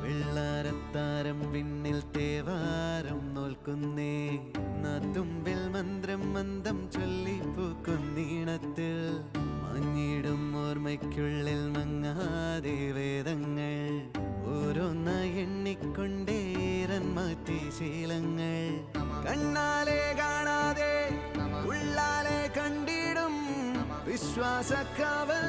വെള്ളാരത്താരം വിണ്ണിൽ തേവാരം നോൽക്കുന്നേ തുമ്പിൽ മന്ത്രം മന്ദം ചൊല്ലിപ്പൂക്കുന്നീണത്തിൽ മഞ്ഞിടും ഓർമ്മയ്ക്കുള്ളിൽ മങ്ങാതെ വേദങ്ങൾ ഓരോന്നായി എണ്ണിക്കൊണ്ടേരൻ മാറ്റി ശീലങ്ങൾ കണ്ണാലെ കാണാതെ ഉള്ളാലെ കണ്ടിടും വിശ്വാസക്കാവൽ